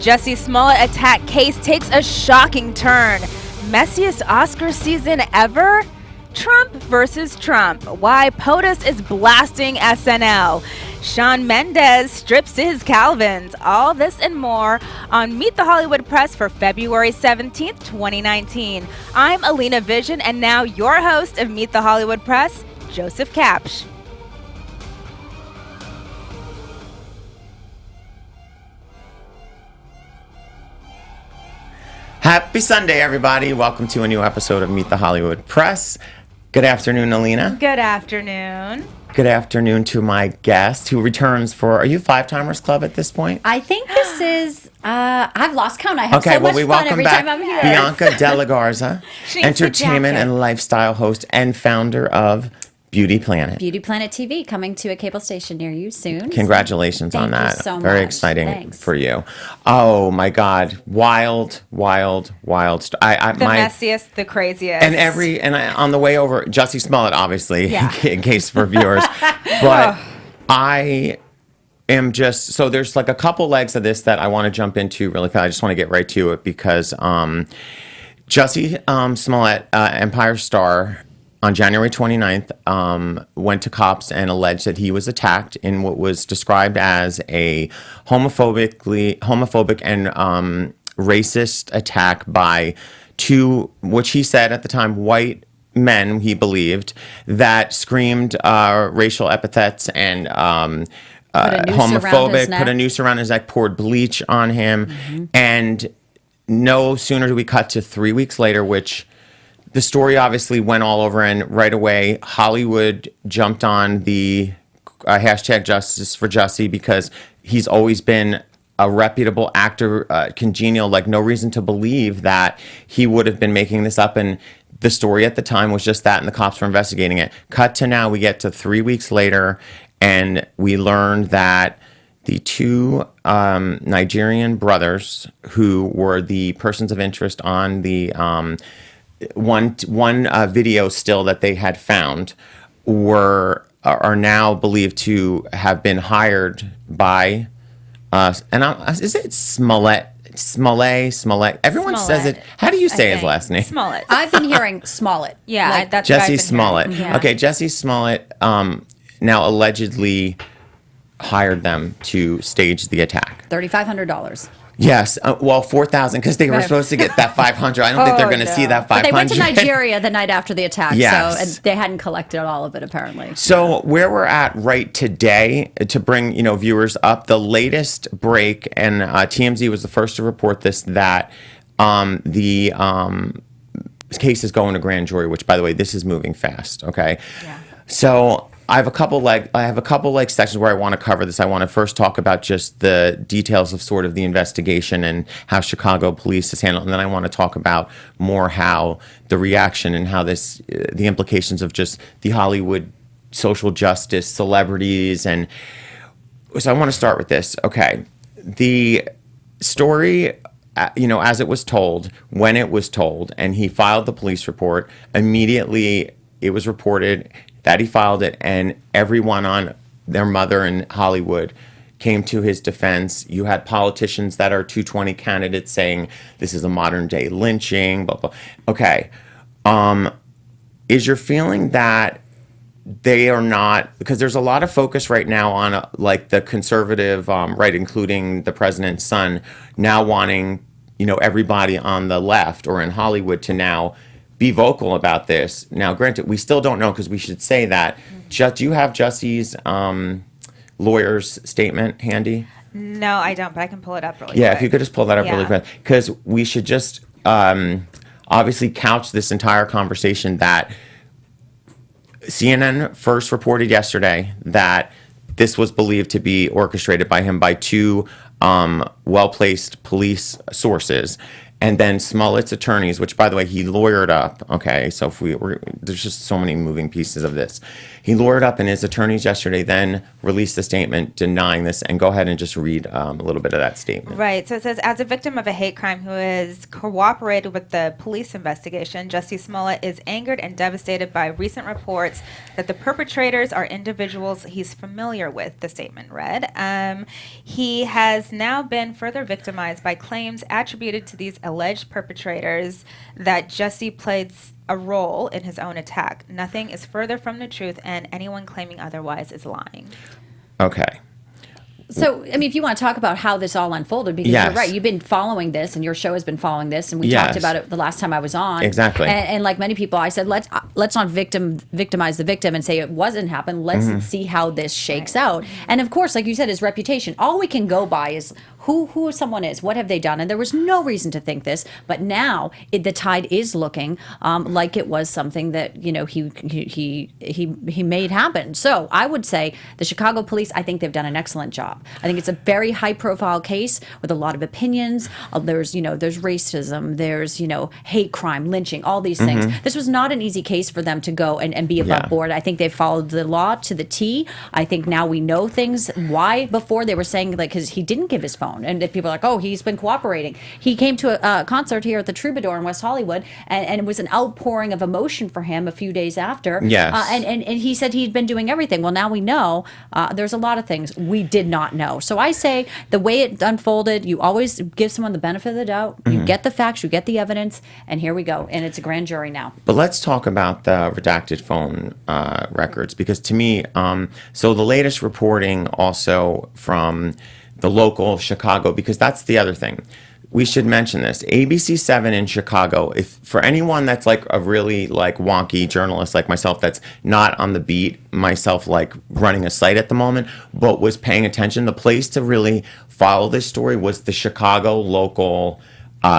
Jussie Smollett attack case takes a shocking turn. Messiest Oscar season ever? Trump versus Trump. Why POTUS is blasting SNL. Shawn Mendes strips his Calvins. All this and more on Meet the Hollywood Press for February 17th, 2019. I'm Alina Vission, and now your host of Meet the Hollywood Press, Joseph Kapsch. Happy Sunday, everybody. Welcome to a new episode of Meet the Hollywood Press. Good afternoon, Alina. Good afternoon. Good afternoon to my guest who returns for, are you Five Timers Club at this point? I think this is, I've lost count. I have okay, so much we fun welcome every back time I'm here. Bianca de Garza, entertainment and lifestyle host and founder of Beauty Planet. Beauty Planet TV, coming to a cable station near you soon. Congratulations on that. Thank you so Very much. exciting Thanks. for you. Oh my God. Wild. The messiest, the craziest. And on the way over, Jussie Smollett, obviously, Yeah. in case for viewers. But I am just, so there's like a couple legs of this that I want to jump into really fast. I just want to get right to it because Jussie Smollett, Empire Star, on January 29th, went to cops and alleged that he was attacked in what was described as a homophobic and racist attack by two, which he said at the time, white men, he believed, that screamed racial epithets and homophobic, put a noose around his neck, poured bleach on him. Mm-hmm. And no sooner do we cut to 3 weeks later, which the story obviously went all over, and right away, Hollywood jumped on the hashtag Justice for Jussie because he's always been a reputable actor, congenial, like no reason to believe that he would have been making this up. And the story at the time was just that, and the cops were investigating it. Cut to now, we get to 3 weeks later, and we learned that the two Nigerian brothers who were the persons of interest on the one video still that they had found are now believed to have been hired by is it Smollett? Everyone says it. How do you say his last name? Smollett. I've been hearing Smollett. Yeah, that's what I've Jussie been Smollett. hearing. Yeah. Okay, Jussie Smollett now allegedly hired them to stage the attack. $3,500. Yes, well, 4,000 because they were supposed to get that 500. I don't think they're going to see that 500. But they went to Nigeria the night after the attack, yes. So and they hadn't collected all of it apparently. So where we're at right today, to bring viewers up, the latest break, and TMZ was the first to report this, that the case is going to grand jury. Which, by the way, this is moving fast. Okay, yeah. So I have a couple sections where I want to cover this. I want to first talk about just the details of sort of the investigation and how Chicago police has handled it. And then I want to talk about more how the reaction and how this, the implications of just the Hollywood social justice, celebrities. And so I want to start with this. Okay. The story, as it was told, when it was told, and he filed the police report, immediately it was reported that he filed it, and everyone on their mother in Hollywood came to his defense. You had politicians that are 220 candidates saying this is a modern day lynching, blah, blah. Okay. Is your feeling that they are not, because there's a lot of focus right now on like the conservative, right, including the president's son, now wanting, everybody on the left or in Hollywood to now be vocal about this. Now, granted, we still don't know because we should say that. Do you have Jussie's lawyer's statement handy? No, I don't, but I can pull it up really quick. Yeah, if you could just pull that up really quick. Because we should just obviously couch this entire conversation that CNN first reported yesterday that this was believed to be orchestrated by him by two well-placed police sources. And then Smollett's attorneys, which, by the way, he lawyered up. Okay, so there's just so many moving pieces of this. he lured up, and his attorneys yesterday then released a statement denying this. And go ahead and just read a little bit of that statement. Right. So it says, as a victim of a hate crime who has cooperated with the police investigation, Jussie Smollett is angered and devastated by recent reports that the perpetrators are individuals he's familiar with, the statement read. He has now been further victimized by claims attributed to these alleged perpetrators that Jussie played a role in his own attack. Nothing is further from the truth, and anyone claiming otherwise is lying. Okay. So, I mean, if you want to talk about how this all unfolded, because Yes. you're right, you've been following this, and your show has been following this, and we Yes. talked about it the last time I was on. Exactly. And like many people, I said, let's not victimize the victim and say it wasn't happen. Let's see how this shakes out. And of course, like you said, his reputation. All we can go by is who someone is, what have they done, and there was no reason to think this. But now the tide is looking like it was something that he made happen. So I would say the Chicago police, I think they've done an excellent job. I think it's a very high profile case with a lot of opinions. There's racism, there's hate crime, lynching, all these things. This was not an easy case for them to go and be above board. I think they followed the law to the T. I think now we know things. Why before they were saying because he didn't give his phone. And if people are like, oh, he's been cooperating. He came to a concert here at the Troubadour in West Hollywood, and it was an outpouring of emotion for him a few days after. Yes. And he said he'd been doing everything. Well, now we know there's a lot of things we did not know. So I say the way it unfolded, you always give someone the benefit of the doubt. You get the facts, you get the evidence, and here we go. And it's a grand jury now. But let's talk about the redacted phone records, because to me, so the latest reporting also from the local Chicago, because that's the other thing. We should mention this. ABC7 in Chicago, if for anyone that's like a really like wonky journalist like myself that's not on the beat, myself like running a site at the moment, but was paying attention, the place to really follow this story was the Chicago local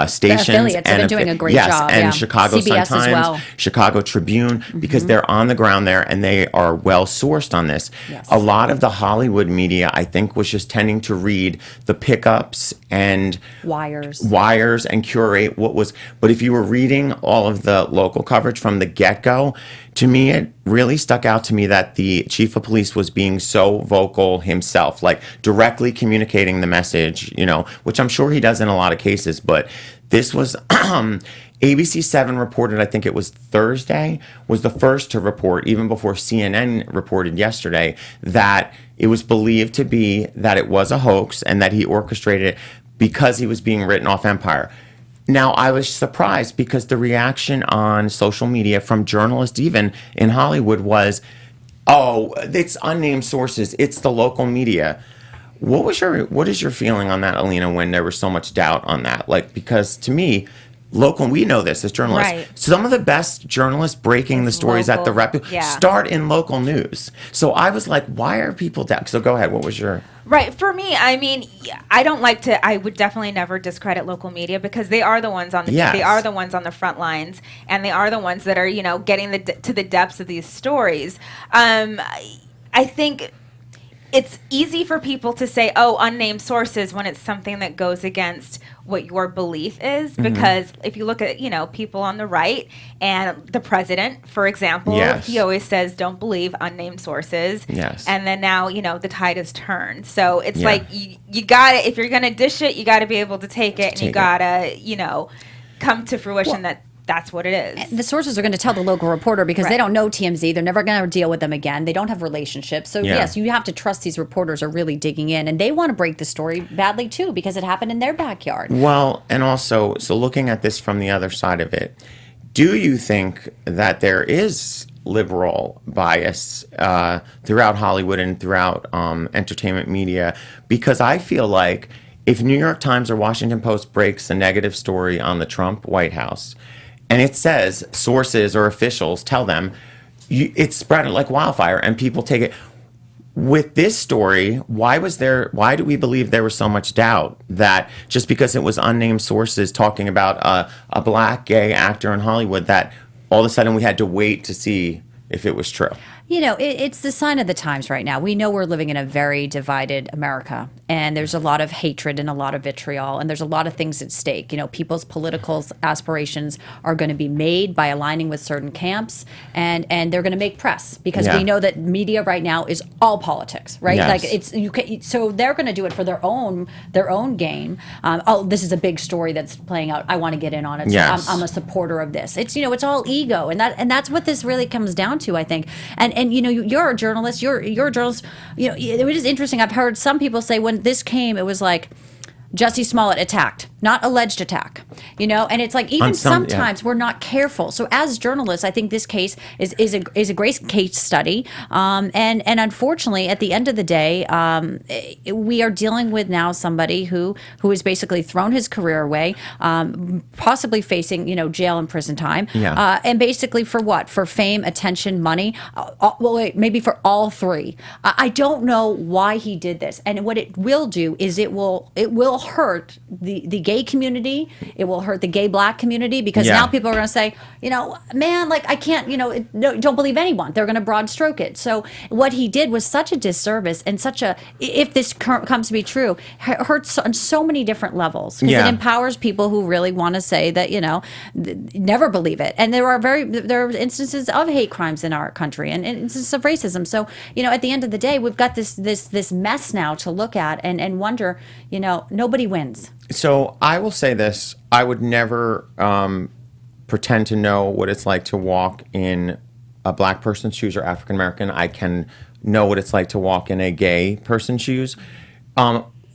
stations. The affiliates have been doing a great job. And yeah. Chicago CBS Sun-Times, as well. Chicago Tribune, because they're on the ground there and they are well sourced on this. Yes. A lot of the Hollywood media, I think, was just tending to read the pickups and wires and curate what was. But if you were reading all of the local coverage from the get-go, to me, it really stuck out to me that the chief of police was being so vocal himself, like directly communicating the message, which I'm sure he does in a lot of cases. But this was ABC7 reported, I think it was Thursday, was the first to report, even before CNN reported yesterday, that it was believed to be that it was a hoax and that he orchestrated it because he was being written off Empire. Now, I was surprised because the reaction on social media from journalists even in Hollywood was, oh, it's unnamed sources. It's the local media. What is your feeling on that, Alina, when there was so much doubt on that? Because to me, we know this as journalists. Right. Some of the best journalists breaking the stories at TheWrap start in local news. So I was like, why are people doubting? So go ahead. What was your... Right. For me, I mean, I would definitely never discredit local media because they are the ones on the front lines, and they are the ones that are, getting to the depths of these stories. I think it's easy for people to say, oh, unnamed sources when it's something that goes against what your belief is, because if you look at, people on the right and the president, for example, he always says, don't believe unnamed sources. Yes. And then now, the tide has turned. So it's like, you gotta, if you're going to dish it, you gotta be able to take it, and you gotta, come to fruition that's what it is. The sources are going to tell the local reporter because they don't know TMZ. They're never going to deal with them again. They don't have relationships. So, yes, you have to trust these reporters are really digging in. And they want to break the story badly, too, because it happened in their backyard. Well, and also, so looking at this from the other side of it, do you think that there is liberal bias throughout Hollywood and throughout entertainment media? Because I feel like if New York Times or Washington Post breaks a negative story on the Trump White House, and it says sources or officials tell them, it's spread like wildfire and people take it. With this story, why do we believe there was so much doubt that just because it was unnamed sources talking about a black gay actor in Hollywood that all of a sudden we had to wait to see if it was true? It's the sign of the times right now. We know we're living in a very divided America, and there's a lot of hatred and a lot of vitriol, and there's a lot of things at stake. People's political aspirations are going to be made by aligning with certain camps, and they're going to make press because we know that media right now is all politics, right? Yes. So they're going to do it for their own game. This is a big story that's playing out. I want to get in on it. So Yes. I'm a supporter of this. It's all ego, and that's what this really comes down to, I think. And you're a journalist. You're a journalist. It is interesting. I've heard some people say when this came, it was like Jussie Smollett attacked, not alleged attack, and it's like even sometimes we're not careful. So as journalists, I think this case is a great case study. And unfortunately, at the end of the day, we are dealing with now somebody who has basically thrown his career away, possibly facing, jail and prison time. Yeah. And basically for what? For fame, attention, money? Maybe for all three. I don't know why he did this. And what it will do is it will hurt the gay community. It will hurt the gay black community because now people are going to say, man, like I can't, don't believe anyone. They're going to broad stroke it. So what he did was such a disservice and if this comes to be true, hurts on so many different levels because it empowers people who really want to say that, never believe it. And there are instances of hate crimes in our country and instances of racism. So, at the end of the day, we've got this mess now to look at and wonder, nobody wins. So I will say this. I would never pretend to know what it's like to walk in a black person's shoes or African American. I can know what it's like to walk in a gay person's shoes.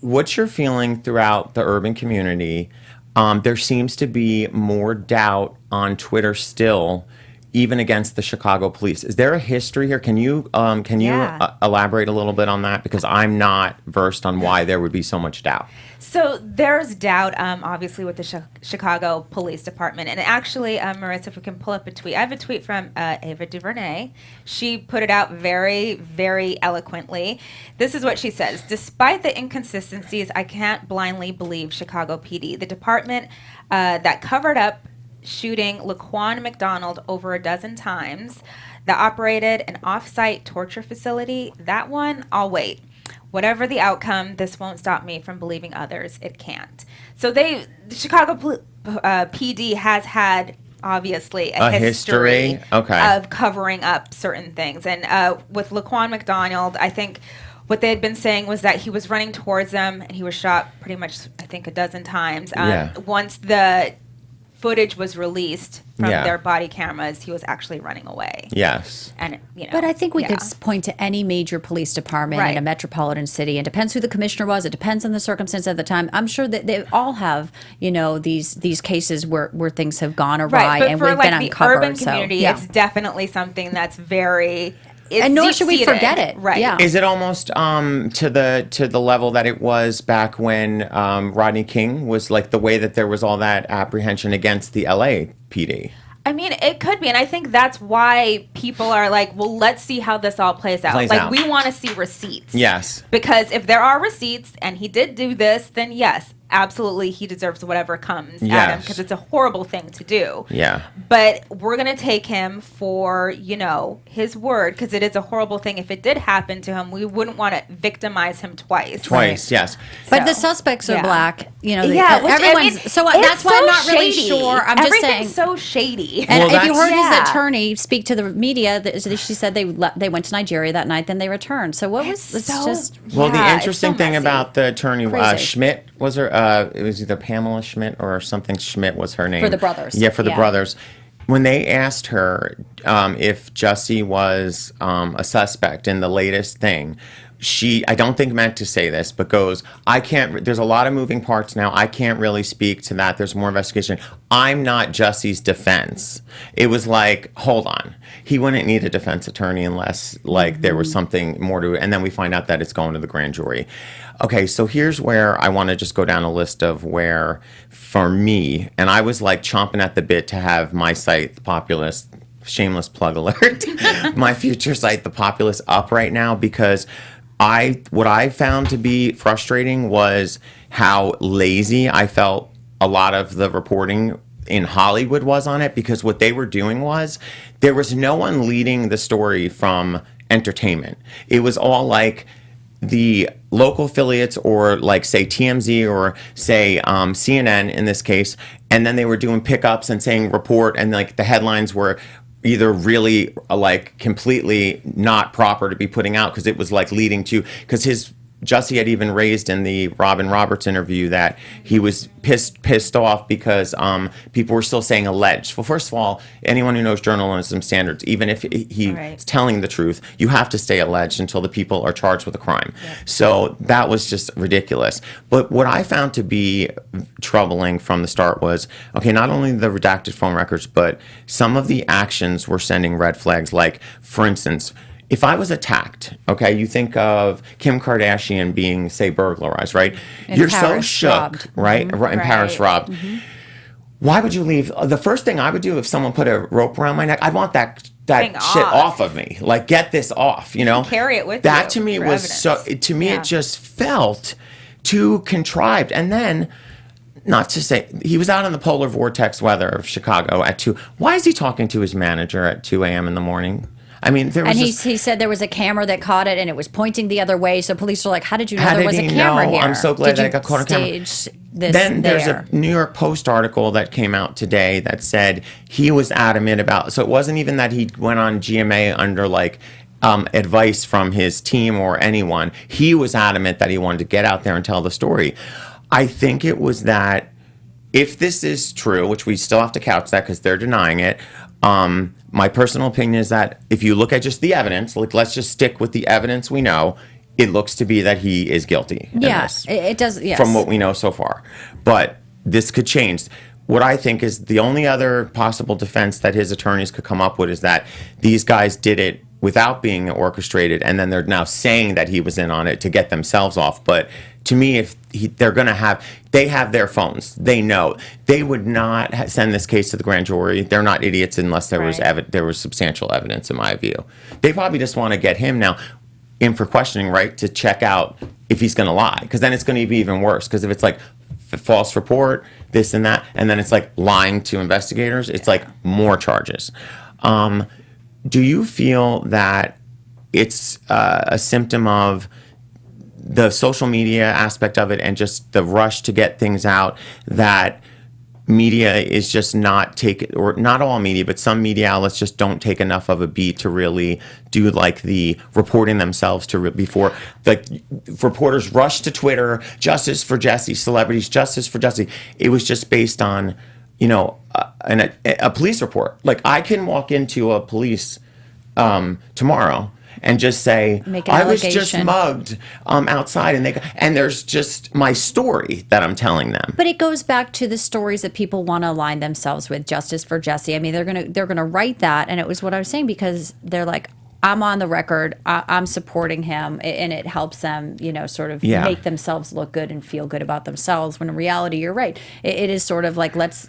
What's your feeling throughout the urban community? There seems to be more doubt on Twitter still, even against the Chicago police. Is there a history here? Can you elaborate a little bit on that? Because I'm not versed on why there would be so much doubt. So there's doubt, obviously, with the Chicago Police Department. And actually, Marissa, if we can pull up a tweet. I have a tweet from Ava DuVernay. She put it out very, very eloquently. This is what she says. Despite the inconsistencies, I can't blindly believe Chicago PD. The department that covered up shooting Laquan McDonald over a dozen times, that operated an off-site torture facility, that one, I'll wait. Whatever the outcome, this won't stop me from believing others. It can't. So the Chicago PD has had, obviously, a history of covering up certain things. And with Laquan McDonald, I think what they had been saying was that he was running towards them and he was shot pretty much, I think, a dozen times. Once the footage was released from their body cameras, he was actually running away. Yes. And But I think we could point to any major police department in a metropolitan city. It depends who the commissioner was. It depends on the circumstance at the time. I'm sure that they all have, these cases where things have gone awry and we've been uncovered. For the urban community, it's definitely something that's very... and nor should we forget it. Right. Yeah. Is it almost to the level that it was back when Rodney King was like the way that there was all that apprehension against the LA PD? I mean, it could be. And I think that's why people are like, well, let's see how this all plays out. We want to see receipts. Yes. Because if there are receipts and he did do this, then yes, absolutely, he deserves whatever comes at him because it's a horrible thing to do. Yeah. But we're going to take him for, his word because it is a horrible thing. If it did happen to him, we wouldn't want to victimize him twice. Yes. But the suspects are black. That's why I'm not really sure. I'm just saying. Everything's so shady. And if you heard his attorney speak to the media, she said they went to Nigeria that night, then they returned. So what was the interesting thing about the attorney, Schmidt was her. It was either Pamela Schmidt or something Schmidt was her name. For the brothers. Yeah, for the brothers. When they asked her if Jussie was a suspect in the latest thing, she, I don't think meant to say this, but goes, there's a lot of moving parts now. I can't really speak to that. There's more investigation. I'm not Jussie's defense. It was like, hold on. He wouldn't need a defense attorney unless there was something more to it. And then we find out that it's going to the grand jury. Okay, so here's where I want to just go down a list of where, for me, and I was like chomping at the bit to have my site, The Populist, shameless plug alert, my future site, The Populist, up right now because what I found to be frustrating was how lazy I felt a lot of the reporting in Hollywood was on it, because what they were doing was there was no one leading the story from entertainment. It was all like the local affiliates, or like say TMZ, or say CNN in this case, and then they were doing pickups and saying report, and like the headlines were either really like completely not proper to be putting out, because it was like leading to, because Jussie had even raised in the Robin Roberts interview that he was pissed off because people were still saying alleged. Well, first of all, anyone who knows journalism standards, even if he's telling the truth, you have to stay alleged until the people are charged with a crime. Yep. So that was just ridiculous. But what I found to be troubling from the start was, okay, not only the redacted phone records, but some of the actions were sending red flags. Like, for instance, if I was attacked, okay, you think of Kim Kardashian being, say, burglarized, right? You're so shook, robbed. Right? Mm-hmm. In Paris, robbed. Mm-hmm. Why would you leave? The first thing I would do if someone put a rope around my neck, I'd want that shit off of me. Like, get this off, you know? Carry it with you. That to me was evidence. It just felt too contrived. And then, not to say, he was out in the polar vortex weather of Chicago at 2. Why is he talking to his manager at 2 a.m. in the morning? I mean, there was he said there was a camera that caught it and it was pointing the other way. So police were like, "How did you know there was a camera here? I'm so glad that I got caught on camera." There's a New York Post article that came out today that said he was adamant about. So it wasn't even that he went on GMA under like advice from his team or anyone. He was adamant that he wanted to get out there and tell the story. I think it was that, if this is true, which we still have to couch that because they're denying it. My personal opinion is that if you look at just the evidence, like, let's just stick with the evidence we know, it looks to be that he is guilty. Yeah, it does. Yes. From what we know so far. But this could change. What I think is the only other possible defense that his attorneys could come up with is that these guys did it without being orchestrated, and then they're now saying that he was in on it to get themselves off. But to me, if they have their phones, they know they would not send this case to the grand jury. They're not idiots unless there was substantial evidence, in my view. They probably just want to get him now in for questioning, right, to check out if he's going to lie, because then it's going to be even worse. Because if it's like false report, this and that, and then it's like lying to investigators, it's like more charges. Do you feel that it's a symptom of the social media aspect of it and just the rush to get things out, that media is just not taking, or not all media, but some media outlets just don't take enough of a beat to really do like the reporting themselves before, like, reporters rush to Twitter, justice for Jussie, celebrities, justice for Jussie. It was just based on, you know, a police report. Like, I can walk into a police tomorrow and just say, I was just mugged outside, and there's just my story that I'm telling them. But it goes back to the stories that people want to align themselves with. Justice for Jussie. I mean, they're gonna write that, and it was what I was saying, because they're like, I'm on the record, I'm supporting him, and it helps them, you know, sort of make themselves look good and feel good about themselves. When in reality, you're right. It is sort of like, let's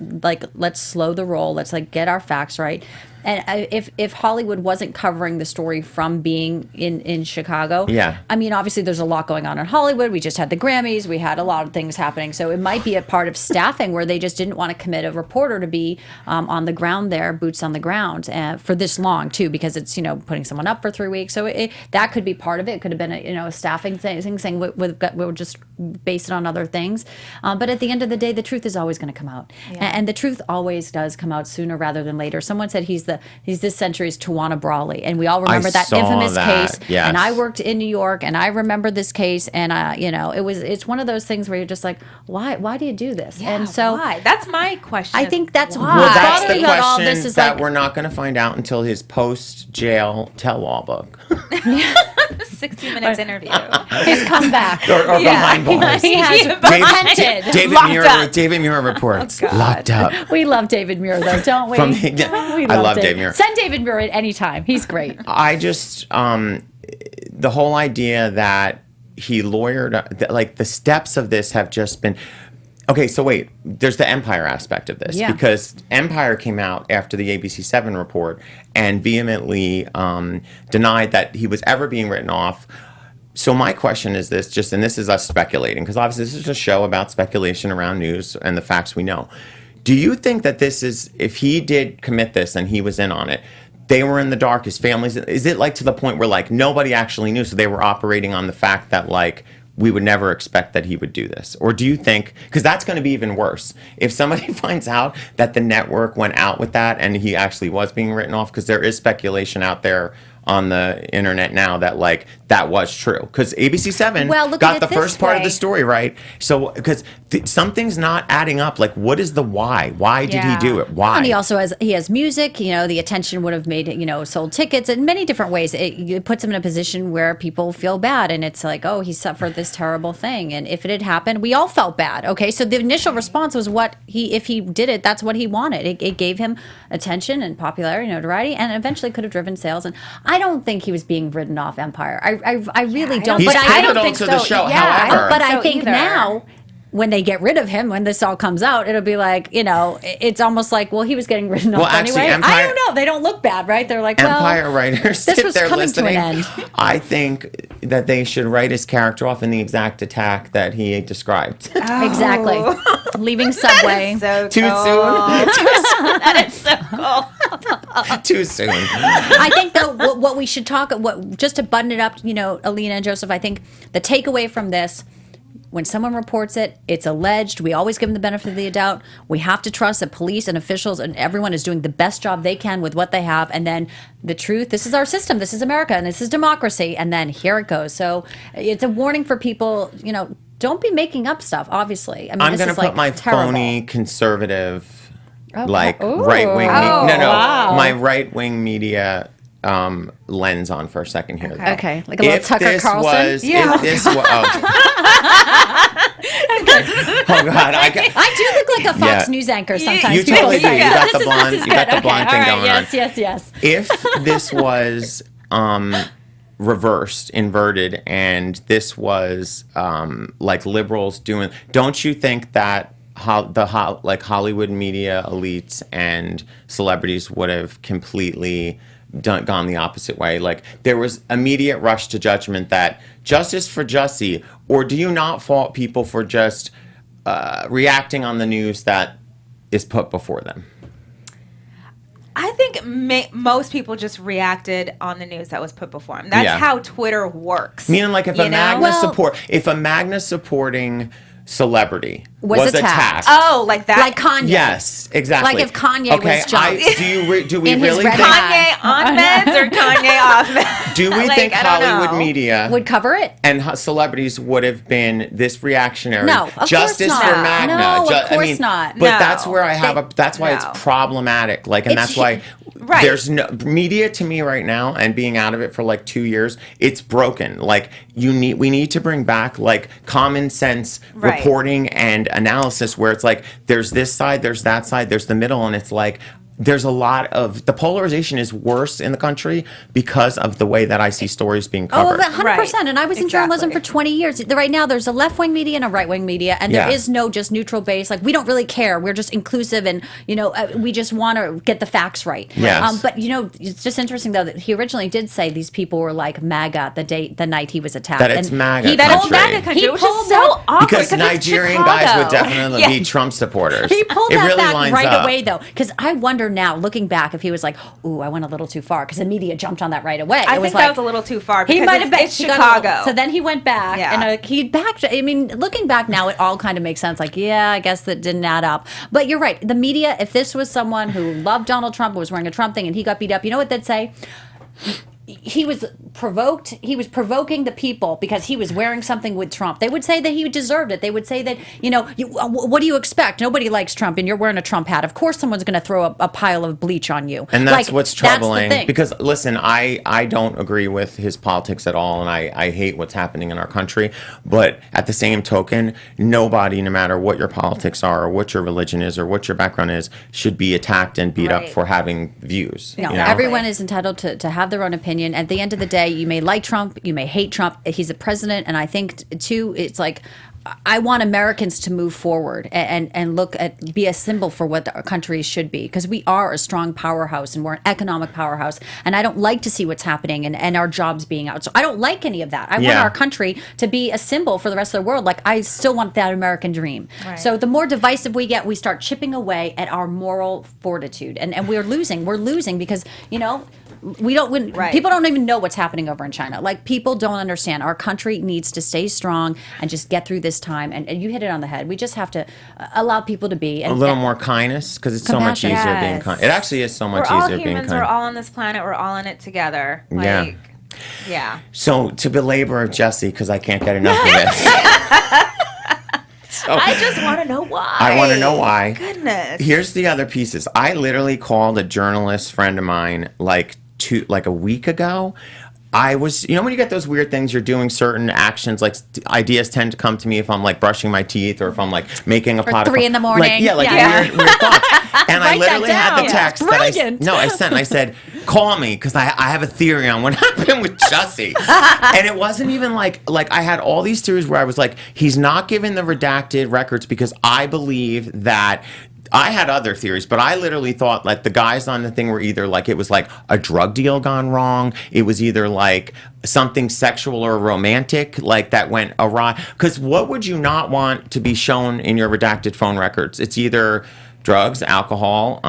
slow the roll. Let's like get our facts right. And if Hollywood wasn't covering the story from being in Chicago, I mean, obviously there's a lot going on in Hollywood. We just had the Grammys. We had a lot of things happening. So it might be a part of staffing where they just didn't want to commit a reporter to be on the ground there, boots on the ground, for this long too, because it's, you know, putting someone up for 3 weeks. So that could be part of it. It could have been a staffing thing saying we'll just base it on other things. But at the end of the day, the truth is always going to come out, and the truth always does come out sooner rather than later. Someone said he's this century's Tawana Brawley, and we all remember that infamous case. Yes. And I worked in New York, and I remember this case, and you know, it's one of those things where you're just like, why do you do this? Yeah, and so why? That's my question. I think that's why. Well, that's the question all this is that we're not going to find out until his post-jail tell-all book. 60 Minutes interview. His comeback. or behind bars. He has repented. David Muir reports. Locked up. We love David Muir, though, don't we? I love David Muir. Send David Muir at any time. He's great. I just, the whole idea that he lawyered, like, the steps of this have just been... Okay, so wait, there's the Empire aspect of this, because Empire came out after the ABC7 report and vehemently denied that he was ever being written off. So my question is this, and this is us speculating, because obviously this is a show about speculation around news and the facts we know. Do you think that this is, if he did commit this and he was in on it, they were in the dark, his family's, is it like to the point where like nobody actually knew, so they were operating on the fact that like we would never expect that he would do this? Or do you think, because that's going to be even worse, if somebody finds out that the network went out with that and he actually was being written off, because there is speculation out there on the internet now that like that was true, because ABC7 got the first part of the story right. So because something's not adding up. Like, what is the why? Why did he do it? Why? And he also has music. You know, the attention would have made sold tickets in many different ways. It puts him in a position where people feel bad, and it's like, oh, he suffered this terrible thing. And if it had happened, we all felt bad. Okay, so the initial response was if he did it, that's what he wanted. It gave him attention and popularity, notoriety, and eventually could have driven sales. And I don't think he was being ridden off Empire. I really don't. He's But I don't pivotal think to so. the show. Yeah, However, but I think now, when they get rid of him, when this all comes out, it'll be like, it's almost like, well, he was getting ridden off actually, anyway. I don't know. They don't look bad, right? They're like, Empire writers, this if was they're coming listening, to an end. I think that they should write his character off in the exact attack that he described. Exactly. Leaving Subway. So Too cool. soon. That is so cool. Too soon. I think though what we should talk just to button it up, Alina and Joseph, I think the takeaway from this, when someone reports it, it's alleged. We always give them the benefit of the doubt. We have to trust that police and officials and everyone is doing the best job they can with what they have. And then the truth, this is our system, this is America, and this is democracy. And then here it goes. So it's a warning for people, don't be making up stuff, obviously. I mean, I'm going to put my terrible. phony conservative, Ooh. right-wing, Wow. my right-wing media lens on for a second here. Okay, like a little Tucker Carlson? If this was, oh God, I do look like a Fox News anchor sometimes. You People totally do. say. You got This the is blonde, good. you got the Okay, blonde all thing right, going on. Yes. If this was reversed, inverted, and this was like liberals doing, don't you think that Hollywood media elites and celebrities would have completely gone the opposite way? Like, there was immediate rush to judgment that justice for Jussie, or do you not fault people for just reacting on the news that is put before them? I think most people just reacted on the news that was put before them. That's how Twitter works. Meaning, like, if a Magna supporting celebrity was attacked. Oh, like that? Like Kanye. Yes, exactly. Like if Kanye was jumped. Do we in his really red think? hat. Kanye on meds or Kanye off meds? Do we think I don't Hollywood know. media Would cover it? and celebrities would have been this reactionary? No, of Justice course for not. Magna. No, of course not. But No. that's where I have that's why No. it's problematic. Like, and that's why Right. there's no media to me right now, and being out of it for like 2 years, it's broken. Like, we need to bring back like common sense reporting and analysis, where it's like there's this side, there's that side, there's the middle, and it's like there's a lot of the polarization is worse in the country because of the way that I see stories being covered. Oh, 100%. And I was in journalism for 20 years. Right now, there's a left-wing media and a right-wing media, and there is no just neutral base. Like, we don't really care. We're just inclusive, and, we just want to get the facts right. Yes. But, it's just interesting, though, that he originally did say these people were like MAGA the night he was attacked. That it's MAGA He country. pulled MAGA country, which is pulled so awkward because Nigerian it's guys Chicago. would definitely be Trump supporters. He pulled it that really back lines right up. away, though, because I wonder now, looking back, if he was like, "Ooh, I went a little too far," because the media jumped on that right away. I think that was a little too far. He because might have been. It's Chicago. So then he went back, and he backed. I mean, looking back now, it all kind of makes sense. Like, yeah, I guess that didn't add up. But you're right. The media, if this was someone who loved Donald Trump, was wearing a Trump thing, and he got beat up, you know what they'd say? He was provoked. He was provoking the people because he was wearing something with Trump. They would say that he deserved it. They would say that, what do you expect? Nobody likes Trump, and you're wearing a Trump hat. Of course someone's going to throw a pile of bleach on you. And that's what's troubling. That's the thing. Because, listen, I don't agree with his politics at all, and I hate what's happening in our country. But at the same token, nobody, no matter what your politics are, or what your religion is, or what your background is, should be attacked and beat up for having views. No, everyone is entitled to have their own opinion. At the end of the day, you may like Trump, you may hate Trump. He's a president, and I think too, it's like I want Americans to move forward and look at, be a symbol for what our country should be, because we are a strong powerhouse and we're an economic powerhouse. And I don't like to see what's happening and our jobs being out. So I don't like any of that. I want our country to be a symbol for the rest of the world. Like, I still want that American dream. Right. So the more divisive we get, we start chipping away at our moral fortitude. And we're losing. We're losing because, you know, people don't even know what's happening over in China. Like, people don't understand. Our country needs to stay strong and just get through this time. And you hit it on the head. We just have to allow people to be. And, a little more kindness, because it's so much easier being kind. It actually is so much easier being kind. We're all on this planet. We're all in it together. Like, yeah. So, to belabor Jussie, because I can't get enough of this. I just want to know why. I want to know why. Goodness. Here's the other pieces. I literally called a journalist friend of mine like a week ago. I was, you know, when you get those weird things, you're doing certain actions, like ideas tend to come to me if I'm like brushing my teeth or if I'm like making a pot of 3 in the morning. Weird thoughts. And I literally had the text that I sent. I said, call me because I have a theory on what happened with Jussie. And it wasn't even like I had all these theories where I was like, he's not giving the redacted records because I believe that. I had other theories, but I literally thought like the guys on the thing were either like it was like a drug deal gone wrong. It was either like something sexual or romantic like that went awry. Because what would you not want to be shown in your redacted phone records? It's either drugs, alcohol,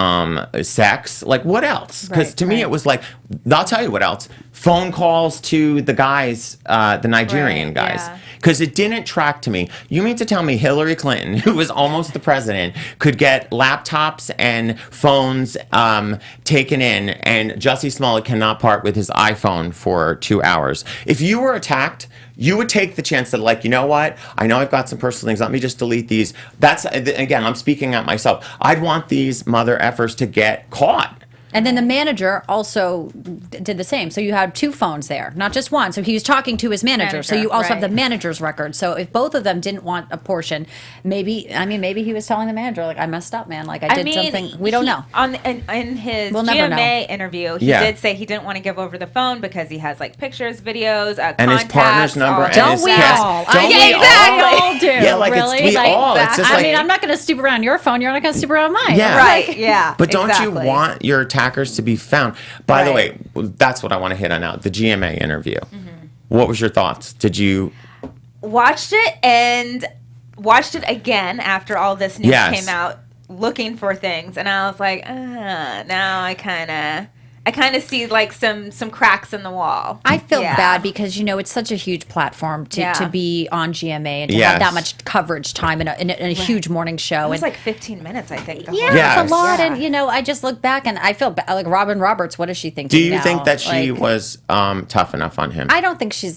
sex. Like, what else? Because to me it was like, I'll tell you what else. Phone calls to the guys, the Nigerian guys. Yeah. Because it didn't track to me. You mean to tell me Hillary Clinton, who was almost the president, could get laptops and phones taken in, and Jussie Smollett cannot part with his iPhone for 2 hours? If you were attacked, you would take the chance that, like, you know what? I know I've got some personal things. Let me just delete these. That's, again, I'm speaking at myself. I'd want these mother effers to get caught. And then the manager also did the same. So you had 2 phones there, not just one. So he was talking to his manager. So you also have the manager's record. So if both of them didn't want a portion, maybe he was telling the manager, like, I messed up, man. Like, I did something. We don't know. In his We'll never GMA interview, he did say he didn't want to give over the phone because he has like pictures, videos, and his partner's number. And don't his we cast. all? Don't we Exactly. all? all do. Yeah, like really? we all. It's just I mean, I'm not going to stoop around your phone. You're not going to stoop around mine. Yeah. Right. Yeah. But don't you want your attackers to be found? By the way, that's what I want to hit on now. The GMA interview. Mm-hmm. What was your thoughts? Did you watched it and watched it again after all this news came out, looking for things, and I was like, now I kind of see like some cracks in the wall. I feel bad because, you know, it's such a huge platform to be on GMA and to have that much coverage time in a huge morning show. It was like 15 minutes, I think. It's a lot. And, you know, I just look back and I feel bad. Like, Robin Roberts, what is she thinking Do you now? think that she was tough enough on him? I don't think she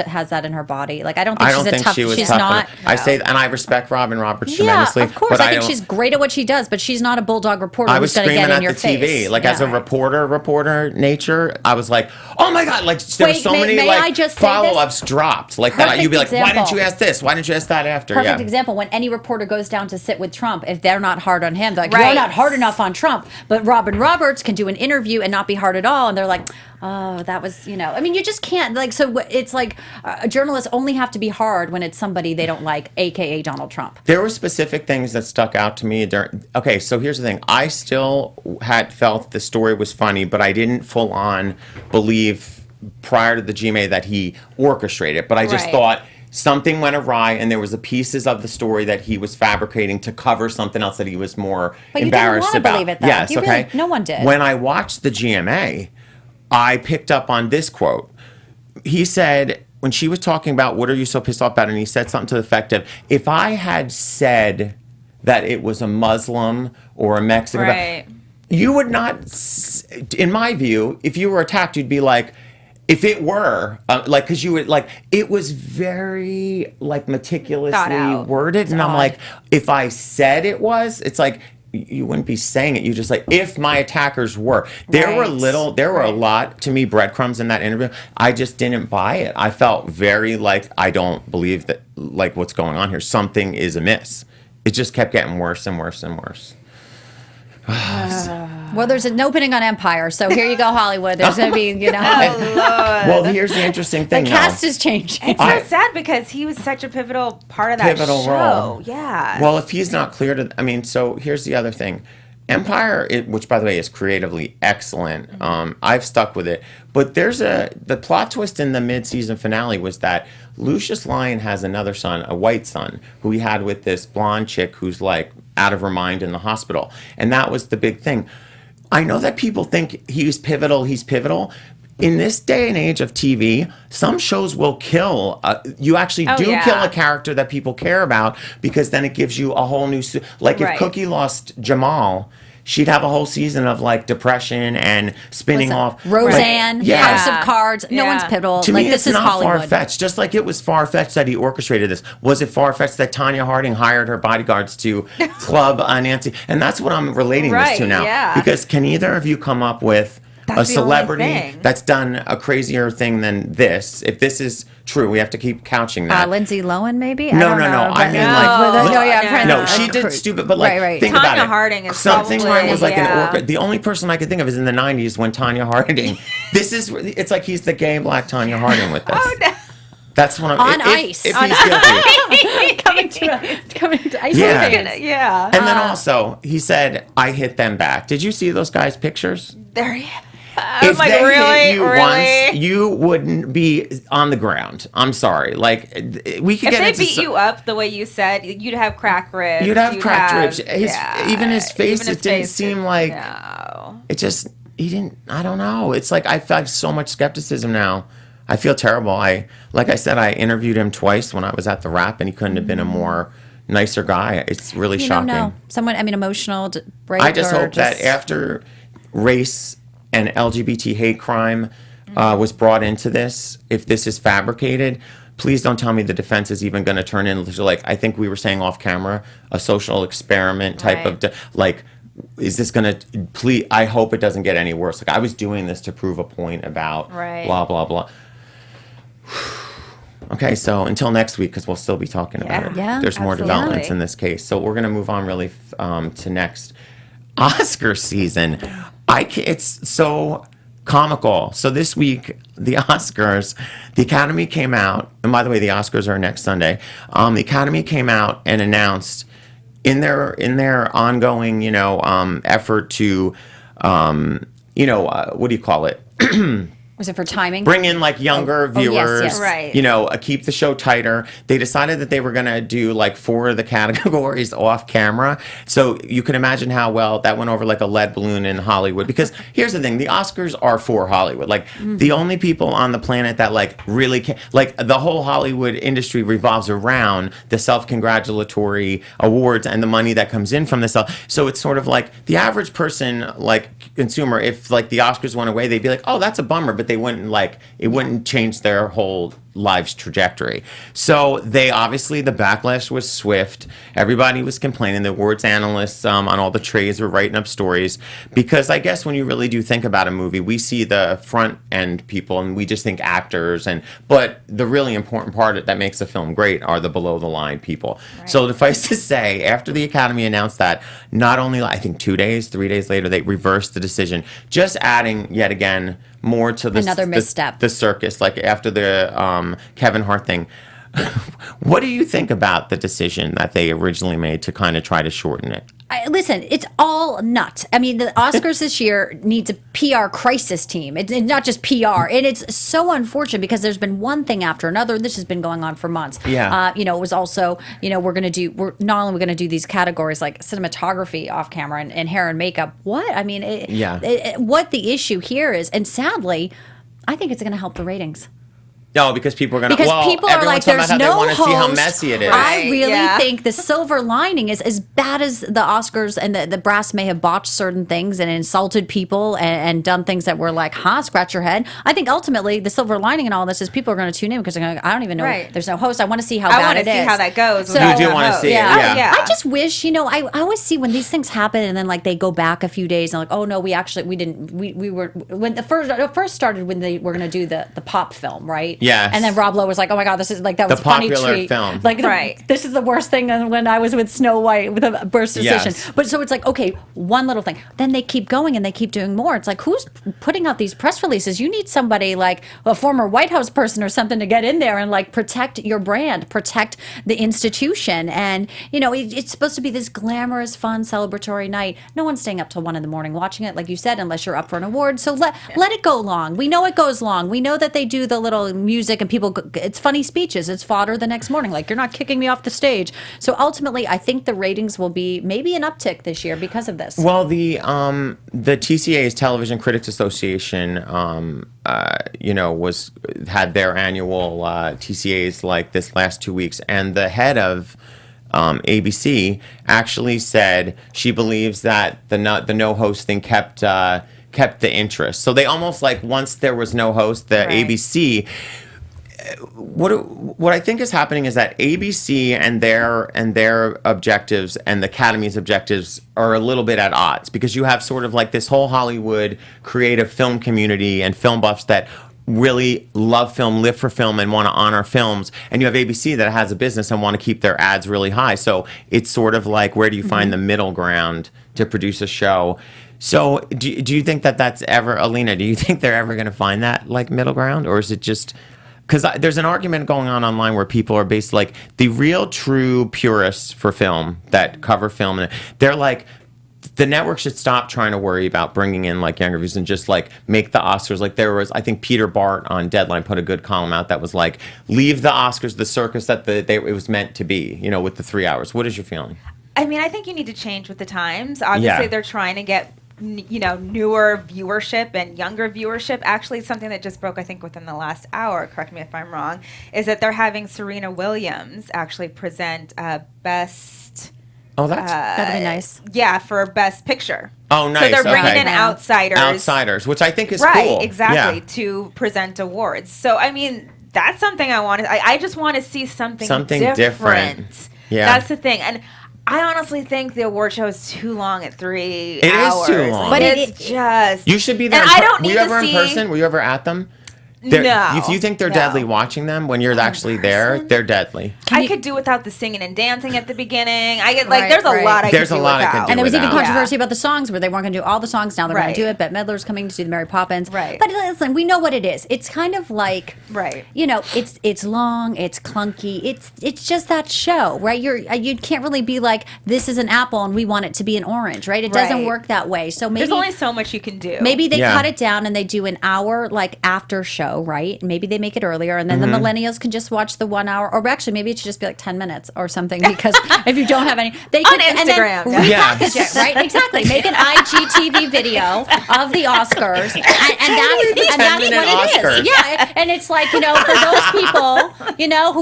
has that in her body. Like, I don't think she's tough. Not. No. I say, and I respect Robin Roberts tremendously. Yeah, of course. I think she's great at what she does, but she's not a bulldog reporter who's going to get in your face. I was screaming at the TV. Like, as a reporter nature, I was like, oh my God, like there were so many like follow-ups dropped like that. You'd be like, why didn't you ask this? Why didn't you ask that after? Perfect example, when any reporter goes down to sit with Trump, if they're not hard on him, they're like, you're not hard enough on Trump. But Robin Roberts can do an interview and not be hard at all. And they're like, oh, that was, you know, I mean, you just can't, like, so it's like journalists only have to be hard when it's somebody they don't like, AKA Donald Trump. There were specific things that stuck out to me. Okay, so here's the thing. I still had felt the story was funny, but I didn't full on believe prior to the GMA that he orchestrated it. But I just thought something went awry, and there was the pieces of the story that he was fabricating to cover something else that he was more embarrassed about. Believe it, though. Yes, okay. Really, no one did. When I watched the GMA, I picked up on this quote. He said, when she was talking about what are you so pissed off about, and he said something to the effect of, if I had said that it was a Muslim or a Mexican, you would not, in my view, if you were attacked, you'd be like, if it were, like, because you would, like, it was very, like, meticulously worded. And I'm like, if I said it was, it's like, you wouldn't be saying it. You just like, if my attackers were. There were a lot, to me, breadcrumbs in that interview. I just didn't buy it. I felt very like, I don't believe that, like, what's going on here. Something is amiss. It just kept getting worse and worse and worse. Well, there's an opening on Empire, so here you go, Hollywood. There's going to be, Well, here's the interesting thing. the cast is changing. It's so sad because he was such a pivotal part of that Pivotal show. role. Yeah. Well, if he's not clear to, I mean, so here's the other thing. Empire, which by the way is creatively excellent, I've stuck with it. But the plot twist in the mid-season finale was that Lucius Lyon has another son, a white son, who he had with this blonde chick who's like out of her mind in the hospital. And that was the big thing. I know that people think he's pivotal. In this day and age of TV, some shows will kill. You actually kill a character that people care about because then it gives you a whole new. Like if Cookie lost Jamal, she'd have a whole season of like depression and spinning off. Roseanne, House of Cards. No one's pivotal. To like, me, this it's is not Hollywood. far-fetched. Just like it was far-fetched that he orchestrated this. Was it far-fetched that Tanya Harding hired her bodyguards to club Nancy? And that's what I'm relating this to now. Yeah. Because can either of you come up with a celebrity that's done a crazier thing than this? If this is true, we have to keep couching that. Lindsay Lohan, maybe? No. I mean, like, she did stupid, but like, think about it. Tanya Harding is something probably, where it was like an the only person I could think of is in the 90s when Tanya Harding. It's like he's the gay black Tanya Harding with this. Oh, no. That's one of On ice. If he's guilty. coming to ice. Yeah. And then also, he said, I hit them back. Did you see those guys' pictures? I'm like, really? Hit you once, you wouldn't be on the ground. I'm sorry. Like, we could get into... If they beat you up the way you said, you'd have cracked ribs. You'd have cracked ribs. Even his face, it didn't seem like... No. It just... He didn't... I don't know. It's like I have so much skepticism now. I feel terrible. Like I said, I interviewed him twice when I was at TheWrap, and he couldn't have been a more nicer guy. It's really shocking. No. Someone, emotional, right? I just hope that after race and LGBT hate crime was brought into this, if this is fabricated, please don't tell me the defense is even going to turn into, like, I think we were saying off camera, a social experiment type of, is this going to, please, I hope it doesn't get any worse. Like, I was doing this to prove a point about blah, blah, blah. Okay, so until next week, because we'll still be talking about it. Yeah, There's more developments in this case. So we're going to move on really to next Oscar season. It's so comical. So this week, the Oscars, the Academy came out, and by the way, the Oscars are next Sunday. The Academy came out and announced in their ongoing, effort to, what do you call it? Was it for timing? Bring in like younger viewers, yes. Right. Keep the show tighter. They decided that they were going to do like 4 of the categories off camera. So you can imagine how well that went over like a lead balloon in Hollywood. Because here's the thing, the Oscars are for Hollywood. Like the only people on the planet that like really like the whole Hollywood industry revolves around the self-congratulatory awards and the money that comes in from this. So it's sort of like the average person, like consumer, if like the Oscars went away, they'd be like, oh, that's a bummer. But they wouldn't it wouldn't change their whole life's trajectory. So they obviously, the backlash was swift. Everybody was complaining. The awards analysts on all the trays were writing up stories because I guess when you really do think about a movie, we see the front end people and we just think actors, but the really important part that makes a film great are the below the line people. Right. So suffice to say, after the Academy announced that, not only I think 3 days later, they reversed the decision, just adding yet again more to another misstep. The circus, like after the Kevin Hart thing. What do you think about the decision that they originally made to kind of try to shorten it? Listen, it's all nuts. I mean, the Oscars this year needs a PR crisis team. It's not just PR. And it's so unfortunate because there's been one thing after another. This has been going on for months. Yeah. It was also, we're not only going to do these categories like cinematography off camera and hair and makeup. What? I mean, what the issue here is, and sadly, I think it's going to help the ratings. No, because people are going to... Because people are like, there's no host. They want to see how messy it is. I really think the silver lining is as bad as the Oscars and the brass may have botched certain things and insulted people and done things that were like, scratch your head. I think ultimately the silver lining in all this is people are going to tune in because they're going to, I don't even know. Right. There's no host. I want to see how bad it is. I want to see how that goes. So, you do want to see it. Yeah. I just wish, I always see when these things happen and then like they go back a few days and like, oh no, we were, when the first started when they were going to do the pop film, right? Yes. And then Rob Lowe was like, "Oh my God, this is like that was The a funny popular treat." film. Like, Right. this is the worst thing when I was with Snow White with a burst decision. Yes. But so it's like, okay, one little thing. Then they keep going and they keep doing more. It's like, who's putting out these press releases? You need somebody like a former White House person or something to get in there and like protect your brand, protect the institution. And it's supposed to be this glamorous, fun, celebratory night. No one's staying up till 1 a.m. watching it, like you said, unless you're up for an award. So let it go long. We know it goes long. We know that they do the little music and people. It's funny speeches. It's fodder the next morning. Like, you're not kicking me off the stage. So ultimately, I think the ratings will be maybe an uptick this year because of this. Well, the TCA's Television Critics Association, had their annual TCAs like this last 2 weeks, and the head of ABC actually said she believes that the no host thing kept the interest. So they almost like, once there was no host, the ABC. What I think is happening is that ABC and their objectives and the Academy's objectives are a little bit at odds, because you have sort of like this whole Hollywood creative film community and film buffs that really love film, live for film, and want to honor films, and you have ABC that has a business and want to keep their ads really high. So it's sort of like, where do you find the middle ground to produce a show? So do you think that that's ever, Alina, do you think they're ever going to find that like middle ground, or is it just... Because there's an argument going on online where people are basically like, the real true purists for film that cover film, and they're like, the network should stop trying to worry about bringing in like younger views and just like make the Oscars. Like, there was, I think Peter Bart on Deadline put a good column out that was like, leave the Oscars the circus that it was meant to be, with the 3 hours. What is your feeling? I mean, I think you need to change with the times. Obviously, they're trying to get newer viewership and younger viewership. Actually, something that just broke, I think, within the last hour, correct me if I'm wrong, is that they're having Serena Williams actually present best... Oh, that'd be nice. Yeah, for Best Picture. Oh, nice. So they're bringing in Wow. outsiders. Which I think is right, cool. exactly, Yeah. to present awards. So, I mean, that's something I want to... I just want to see something different. Yeah. That's the thing. And I honestly think the award show is too long at 3 It is hours. too long. But But it's just... You should be there. And I don't need Were you to ever see... in person? Were you ever at them? No. If you think they're No. deadly watching them, when you're actually there, they're deadly. I could do without the singing and dancing at the beginning. I get like, Right, there's a right. lot I There's could a do lot I without. could do And there was even without. controversy about the songs where they weren't going to do all the songs. Now they're going Right. to do it. Bette Midler's coming to do the Mary Poppins. Right. But listen, we know what it is. It's kind of like, Right. it's long, it's clunky. It's just that show, right? You can't really be like, this is an apple and we want it to be an orange, right? It doesn't Right. work that way. So maybe There's only so much you can do. maybe they Yeah. cut it down and they do an hour like after show, right? Maybe they make it earlier, and then the millennials can just watch the 1 hour, or actually maybe it should just be like 10 minutes or something, because if you don't have any, they On can Instagram. and then Yeah. repackage it, right? Exactly. Make an IGTV video of the Oscars, and that's what 10-minute it Oscars. is. Yeah, and it's like, for those people,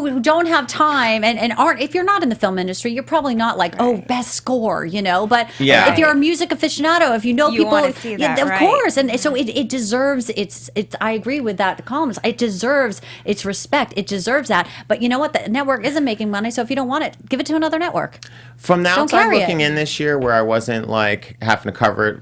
who don't have time and aren't, if you're not in the film industry, you're probably not like, oh, best score, but Yeah. if you're a music aficionado, if you know You people, wanna see that, of right. course. And so it deserves its I agree with that columnist. It deserves its respect. It deserves that. But you know what? The network isn't making money, so if you don't want it, give it to another network. From the Don't outside carry looking it. in this year, where I wasn't like having to cover it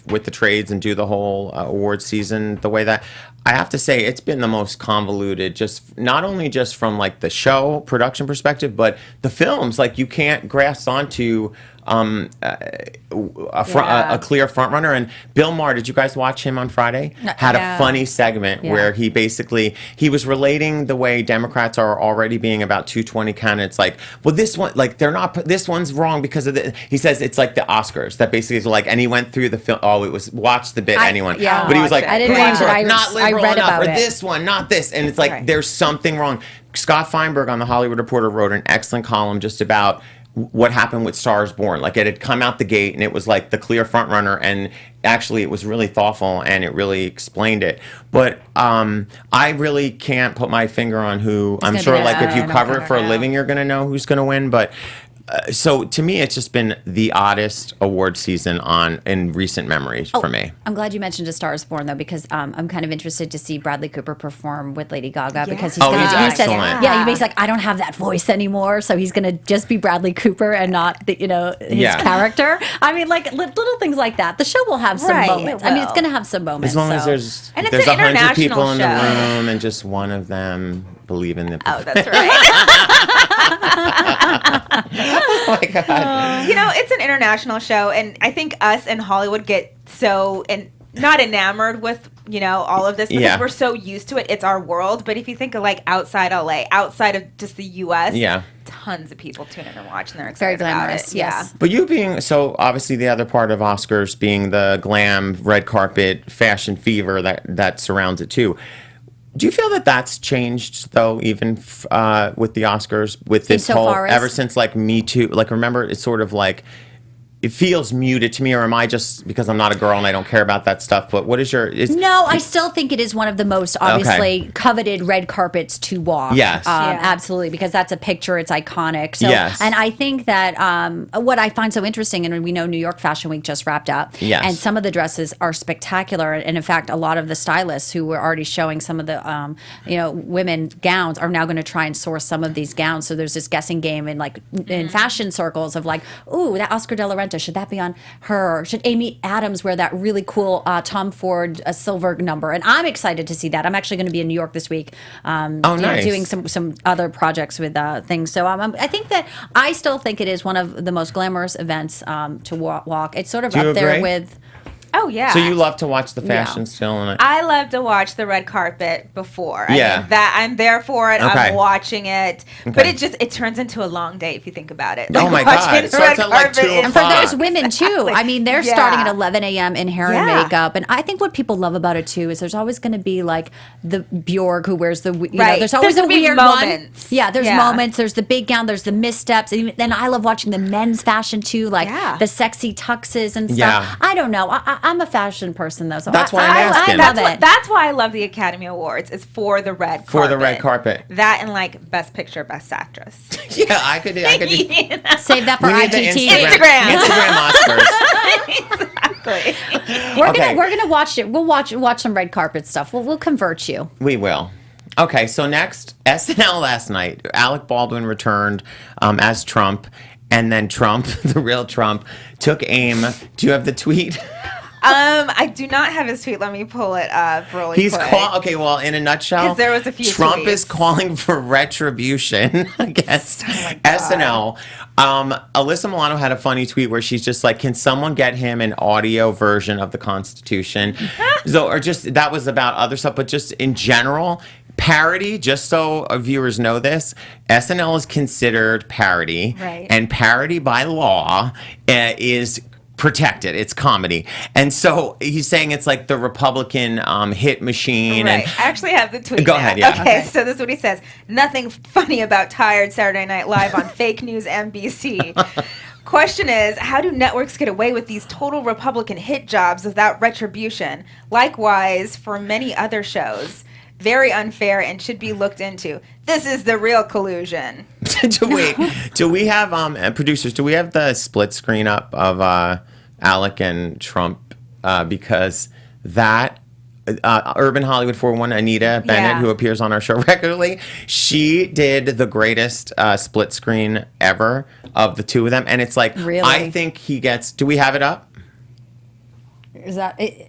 with the trades and do the whole award season the way that, I have to say it's been the most convoluted, just not only just from like the show production perspective, but the films. Like, you can't grasp onto a clear front runner. And Bill Maher, did you guys watch him on Friday? Had a funny segment where he was relating the way Democrats are already being about 220 candidates. Like, well, this one, like, they're not, this one's wrong because of the, he says it's like the Oscars, that basically is like, and he went through the film, it was, watch the bit, anyone. yeah. But he was like, I didn't watch it. Greenberg, not I liberal read enough, about or it. this one, not this. And it's like, Right. there's something wrong. Scott Feinberg on The Hollywood Reporter wrote an excellent column just about what happened with Stars Born. Like, it had come out the gate and it was like the clear front runner, and actually it was really thoughtful and it really explained it. But I really can't put my finger on who. I'm gonna sure be like if you I don't cover it cover for a now. living, you're going to know who's going to win. But So to me, it's just been the oddest award season in recent memory for me. I'm glad you mentioned A Star Is Born though, because I'm kind of interested to see Bradley Cooper perform with Lady Gaga because he's he's excellent. he's like, I don't have that voice anymore, so he's going to just be Bradley Cooper and not his character. I mean, like little things like that. The show will have some moments. I mean, it's going to have some moments. As long as there's 100 people in the room and just one of them believe in the. Oh, that's right. Oh my God. It's an international show, and I think us in Hollywood get so not enamored with all of this because we're so used to it. It's our world. But if you think of like outside LA, outside of just the US, tons of people tune in and watch, and they're excited very glamorous. about it. Yes. But you being so obviously the other part of Oscars being the glam, red carpet, fashion fever that surrounds it too. Do you feel that that's changed though, even with the Oscars, with this ever since like Me Too? Like, remember, it's sort of like it feels muted to me, or am I just because I'm not a girl and I don't care about that stuff? But what is your? No, I still think it is one of the most obviously coveted red carpets to walk. Yes, absolutely, because that's a picture. It's iconic. So, yes. And I think that what I find so interesting, and we know New York Fashion Week just wrapped up, and some of the dresses are spectacular. And in fact, a lot of the stylists who were already showing some of the women gowns are now going to try and source some of these gowns. So there's this guessing game in fashion circles of like, ooh, that Oscar de la Renta, should that be on her? Should Amy Adams wear that really cool Tom Ford silver number? And I'm excited to see that. I'm actually going to be in New York this week, nice. Doing some other projects with things. So I think that I still think it is one of the most glamorous events to walk. It's sort of up there with. Oh, yeah. So you love to watch the fashion still? And I love to watch the red carpet before. Yeah. I mean, that I'm there for it. Okay. I'm watching it. Okay. But it turns into a long day if you think about it. Oh, my God. So it's like 2 And for those women, too. I mean, they're starting at 11 a.m. in hair and makeup. And I think what people love about it, too, is there's always going to be, like, the Bjorg who wears the, there's always a weird moments. one. Yeah, there's moments. There's the big gown. There's the missteps. And then I love watching the men's fashion, too, like the sexy tuxes and stuff. Yeah. I don't know. I'm a fashion person, though. So that's why I'm asking. That's why I love the Academy Awards. Is for the red carpet. For the red carpet. That and like Best Picture, Best Actress. Yeah, I could do. Save that for IGTV. Instagram Oscars. Exactly. We're gonna watch it. We'll watch some red carpet stuff. We'll convert you. We will. Okay, so next, SNL last night. Alec Baldwin returned as Trump, and then Trump, the real Trump, took aim. Do you have the tweet? I do not have his tweet. Let me pull it up really quick. Okay, well, in a nutshell, 'cause there was a few Trump tweets. is calling for retribution against SNL. Alyssa Milano had a funny tweet where she's just like, can someone get him an audio version of the Constitution? That was about other stuff, but just in general, parody, just so viewers know this, SNL is considered parody, right. And parody by law is protected. It's comedy. And so he's saying it's like the Republican hit machine. Right. And I actually have the tweet. Go now. ahead, yeah. Okay, so this is what he says. Nothing funny about tired Saturday Night Live on fake news NBC. Question is, how do networks get away with these total Republican hit jobs without retribution? Likewise, for many other shows. Very unfair and should be looked into. This is the real collusion. do we have producers? Do we have the split screen up of Alec and Trump? Because that Urban Hollywood 411 Anita Bennett, who appears on our show regularly, she did the greatest split screen ever of the two of them, and it's like really? I think he gets. Do we have it up? Is that it?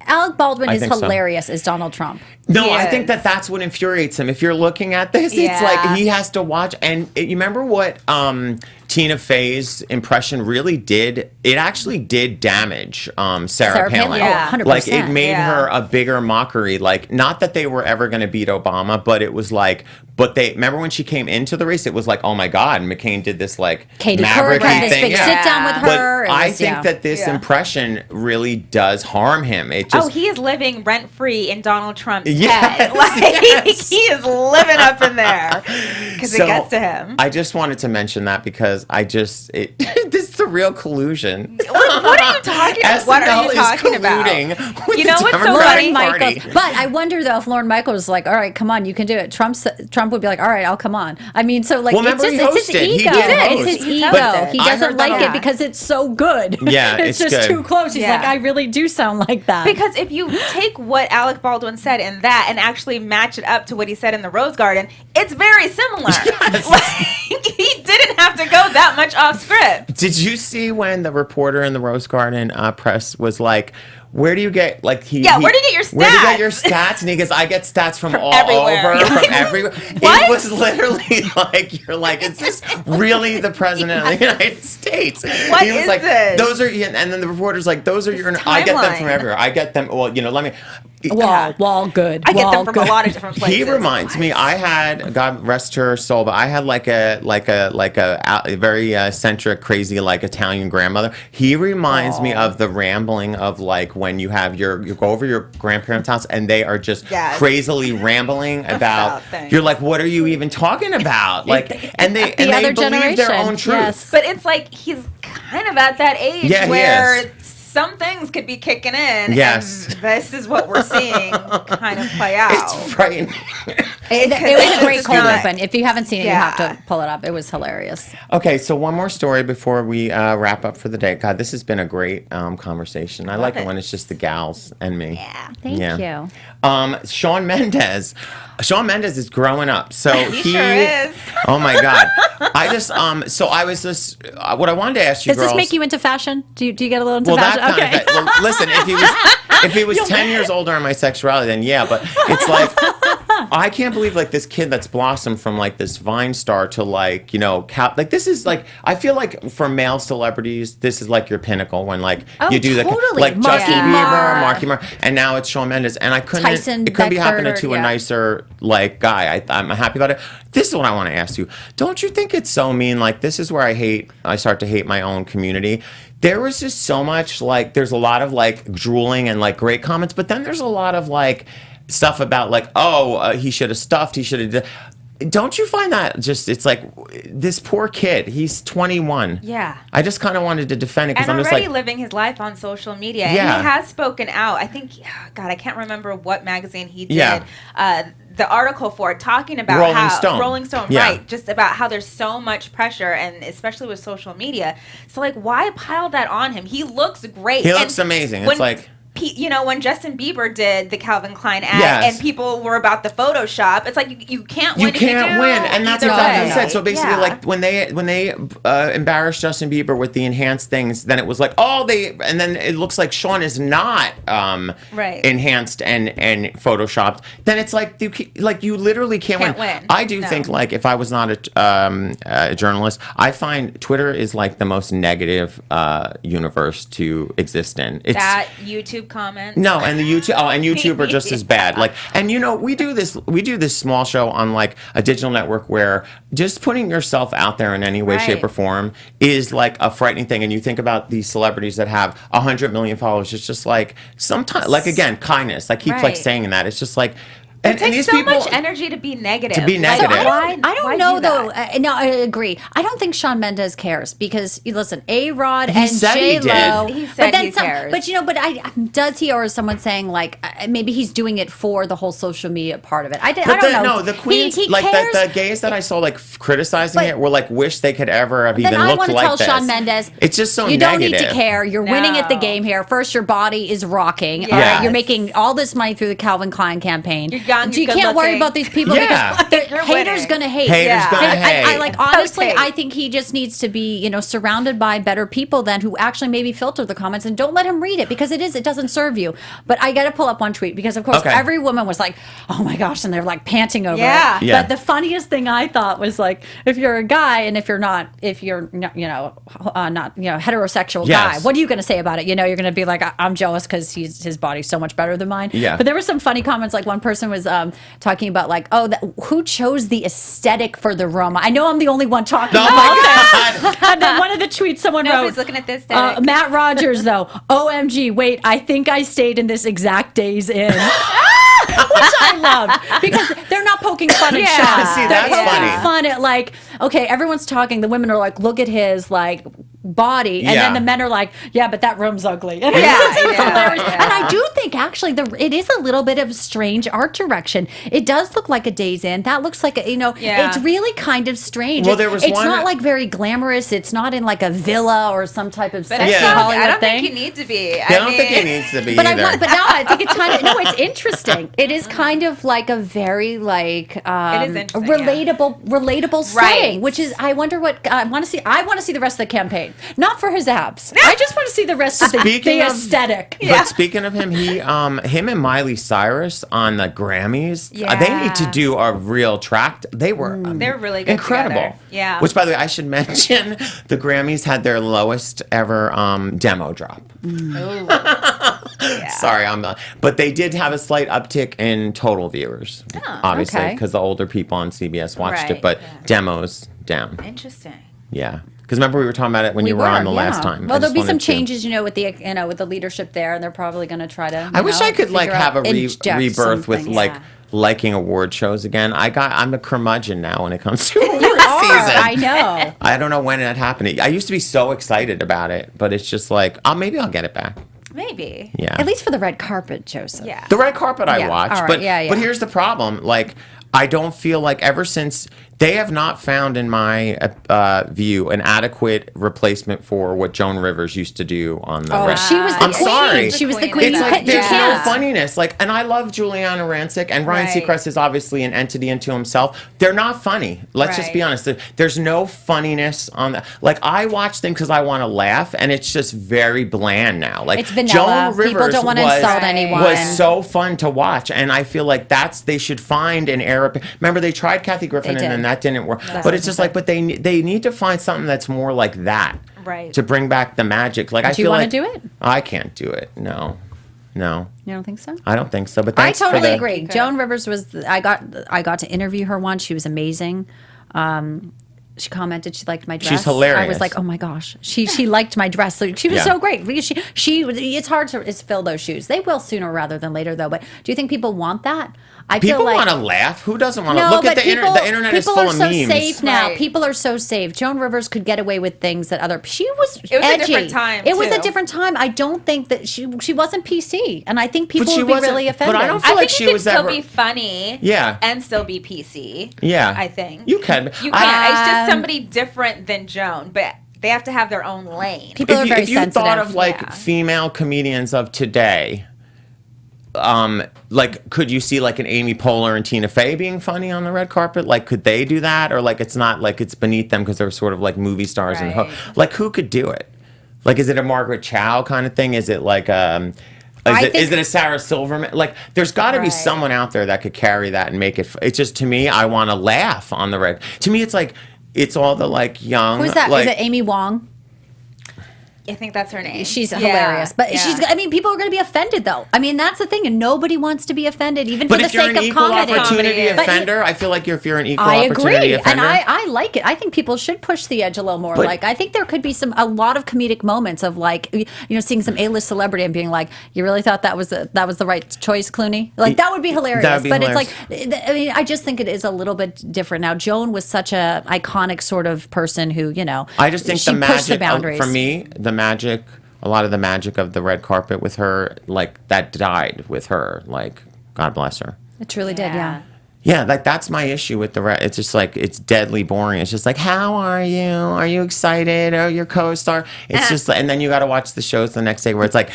Alec Baldwin is hilarious as Donald Trump. No, I think that's what infuriates him. If you're looking at this, it's like he has to watch. And you remember what Tina Fey's impression really did? It actually did damage Sarah Palin. Yeah. 100%. Like, it made her a bigger mockery. Like, not that they were ever going to beat Obama, but it was like, remember when she came into the race, it was like, oh my God, McCain did this like Katie maverick Couric had this big sit down with her. But I think that this impression really does harm him. It just, he is living rent free in Donald Trump's head. Yes. He is living up in there because it gets to him. I just wanted to mention that because this is the real collusion. What are you talking about? What are you talking about? With You know the what's so Democratic funny? Party. But I wonder though if Lauren Michaels was like, all right, come on, you can do it. Trump would be like, all right, I'll come on. I mean, so like, Well, it's remember just he it's his hosted. He ego. did It's host. his He ego. hosted. He I doesn't heard like that. it because it's so good. Yeah, it's it's just good. too close. He's Yeah. like, I really do sound like that. Because if you take what Alec Baldwin said in that and actually match it up to what he said in the Rose Garden, it's very similar. Yes. Like, he didn't have to go that much off script. Did you see when the reporter in the Rose Garden press was like, where do you get where do you get your Where do you get stats?" your stats? And he goes, I get stats from all everywhere. over, from everywhere. What? It was literally like, you're like, is this really the president of the United States? What He was is like, this? those are, and then the reporter's like, those are your, I get them from timeline. everywhere. I get them, well, let me. Wall good. I get Wall them from good. a lot of different places. He reminds me. I had, God rest her soul, but I had like a very eccentric, crazy, like Italian grandmother. He reminds me of the rambling of like when you have you go over your grandparents' house and they are just Yes. crazily rambling about. things. You're like, what are you even talking about? Like, and they other believe their own generation, truth. yes. But it's like he's kind of at that age Yeah, he where is. some things could be kicking in. Yes. And this is what we're seeing kind of play out. It's frightening. It was a great It's cold not- open. If you haven't seen it, Yeah. you have to pull it up. It was hilarious. Okay, so one more story before we wrap up for the day. God, this has been a great conversation. I like it it. when it's just the gals and me. Yeah. Thank you. Shawn Mendes. Shawn Mendes is growing up. So He sure is. Oh my God. I just so I was just what I wanted to ask you Does girls. this make you into fashion? Do you get a little into well, fashion? that kind of well, listen, if he was 10 years older on my sexuality, then yeah, but it's like I can't believe like this kid that's blossomed from like this Vine star to like, like this is like I feel like for male celebrities, this is like your pinnacle when like you do totally. like Marky Justin Mark. Bieber, Marky Mark, and now it's Shawn Mendes, and I couldn't Tyson it couldn't be happening Beckford, to a yeah. nicer like guy. I'm happy about it. This is what I want to ask you. Don't you think it's so mean? Like this is where I start to hate my own community. There was just so much like there's a lot of like drooling and like great comments, but then there's a lot of like stuff about like he should have stuffed, he should have. Don't you find that just it's like this poor kid? He's 21. Yeah. I just kind of wanted to defend it because And I'm just already like living his life on social media. Yeah. And he has spoken out. I think, God, I can't remember what magazine he did. Yeah. The article for it, talking about Rolling how Stone. Rolling Stone, Yeah. right? Just about how there's so much pressure, and especially with social media. So, like, why pile that on him? He looks great. he And looks amazing. It's when- like when Justin Bieber did the Calvin Klein ad Yes. and people were about the Photoshop, it's like you can't win. you can't win, and that's either exactly what way. I said. So basically, Yeah. like when they embarrassed Justin Bieber with the enhanced things, then it was like and then it looks like Shawn is not Right. enhanced and photoshopped. Then it's like you literally can't win. I do No. think like if I was not a journalist, I find Twitter is like the most negative universe to exist in. It's That YouTube comments. no, and the YouTube and YouTube are just as bad. Like, and we do this small show on like a digital network where just putting yourself out there in any way, Right. shape, or form is like a frightening thing. And you think about these celebrities that have 100 million followers. It's just like sometimes, like again, kindness. I keep like Right. saying that. It's just like. It takes so much energy to be negative. To be Like, negative. why- I don't why know do though. that? No, I agree. I don't think Shawn Mendes cares because listen, A-Rod He and said he J Lo. did. He said he cares. But does he, or is someone saying like maybe he's doing it for the whole social media part of it? I don't know. No, the queens, he like cares. the gays that I saw like criticizing But- it were like wish they could ever have Then even I looked want to like tell this. Shawn Mendes, It's just so you negative. don't need to care. You're winning at the No. game here. First, your body is rocking. All Yes. right, you're making all this money through the Calvin Klein campaign. You're young, You you're can't worry good-looking. about these people Yeah. because the You're haters winning. gonna hate. Haters Yeah. gonna I hate. like honestly, Post-hate. I think he just needs to be, surrounded by better people than who actually maybe filter the comments and don't let him read it because it doesn't serve you. But I got to pull up one tweet because of course Okay. every woman was like, "Oh my gosh," and they're like panting over Yeah. it. Yeah. But the funniest thing I thought was like, if you're a guy and if you're not heterosexual Yes. guy, what are you going to say about it? You're going to be like, I'm jealous because his body's so much better than mine. Yeah. But there were some funny comments. Like one person was talking about like, who chose the aesthetic for the room? I know I'm the only one talking Oh about my this. God. And then one of the tweets someone Nobody's wrote, looking at this. Aesthetic. Matt Rogers though, OMG, wait, I think I stayed in this exact Days Inn. Which I loved because they're not poking fun at Yeah. Shawn. See, They're that's poking funny. fun at like, okay, everyone's talking. The women are like, look at his like body, and then the men are like, yeah, but that room's ugly. And it's hilarious. And I do think actually it is a little bit of strange art direction. It does look like a Days Inn. That looks like it's really kind of strange. Well, there was it's one not like very glamorous. It's not in like a villa or some type of sexy I Hollywood don't thing. think you need to be. I don't think he needs to be But either. but now I think it's kind of it's interesting. It is kind of like a very like It is interesting, relatable setting, which is I wonder what I want to see. I want to see the rest of the campaign, not for his abs. I just want to see the rest of the aesthetic. But speaking of him, him and Miley Cyrus on the Grammys, they need to do a real track. They were they're really good incredible. together. Yeah. Which, by the way, I should mention, the Grammys had their lowest ever demo drop. Sorry, I'm not. But they did have a slight uptick in total viewers, obviously, because the older people on CBS watched it. But demos down. Interesting. Yeah. Because remember we were talking about it when you were on the last time. Well, there'll be some changes, with the leadership there, and they're probably going to try to. I wish I could have a rebirth with liking award shows again. I'm a curmudgeon now when it comes to award season. I know. I don't know when that happened. I used to be so excited about it, but it's just like, maybe I'll get it back. Maybe. Yeah. At least for the red carpet, Joseph. Yeah. The red carpet I watch, All right. but but here's the problem. Like, I don't feel like ever since they have not found, in my view, an adequate replacement for what Joan Rivers used to do on the red. She was the I'm queen. sorry. She was the queen. It's like there's no Yeah. funniness. Like, and I love Juliana Rancic, and Ryan Seacrest is obviously an entity unto himself. They're not funny. Let's just be honest. There's no funniness on that. Like, I watch them because I want to laugh, and it's just very bland now. Like, it's vanilla. Joan Rivers People don't want to insult anyone. Was so fun to watch, and I feel like they should find an era. Remember, they tried Kathy Griffin, and then that didn't work. But it's just like, but they need to find something that's more like that, right? To bring back the magic. Like, do you want to do it? I can't do it. No. You don't think so? I don't think so. But I totally agree. Okay. Joan Rivers I got to interview her once. She was amazing. She commented she liked my dress. She's hilarious. I was like, oh my gosh, she liked my dress. So she was so great. She it's hard to fill those shoes. They will sooner rather than later though. But do you think people want that? People want to laugh. Who doesn't want to look at the internet? The internet is full of memes. People are so safe now. People are so safe. Joan Rivers could get away with things that She was edgy. A different time. It was a different time. I don't think that she wasn't PC, and I think people would be really offended. But I don't feel like she was ever. I think you can still be funny. And still be PC. Yeah. I think you can. You can. It's just somebody different than Joan, but they have to have their own lane. People are very sensitive. If you thought of female comedians of today. Could you see like an Amy Poehler and Tina Fey being funny on the red carpet? Like, could they do that? Or like, it's not like it's beneath them because they're sort of like movie stars and who could do it? Like, is it a Margaret Chow kind of thing? Is it like is it a Sarah Silverman? Like, there's got to be someone out there that could carry that and make it. It's just, to me, I want to laugh on the red. To me, it's like it's all the like young. Who's that? Is it Amy Wong? I think that's her name. She's hilarious. But people are going to be offended, though. I mean, that's the thing. And nobody wants to be offended, even for the sake of comedy. But if you're an equal opportunity offender, I feel like if you're an equal opportunity offender. And I like it. I think people should push the edge a little more. I think there could be a lot of comedic moments of seeing some A-list celebrity and being like, you really thought that was the right choice, Clooney? Like, that would be hilarious. It's like, I just think it is a little bit different. Now, Joan was such a iconic sort of person who, I just think she pushed the boundaries. For me, a lot of the magic of the red carpet with her, like, that died with her. Like, God bless her. It truly did, yeah. Yeah, like, that's my issue with the red. It's just like, it's deadly boring. It's just like, how are you? Are you excited? Oh, your co-star. It's just, and then you got to watch the shows the next day where it's like,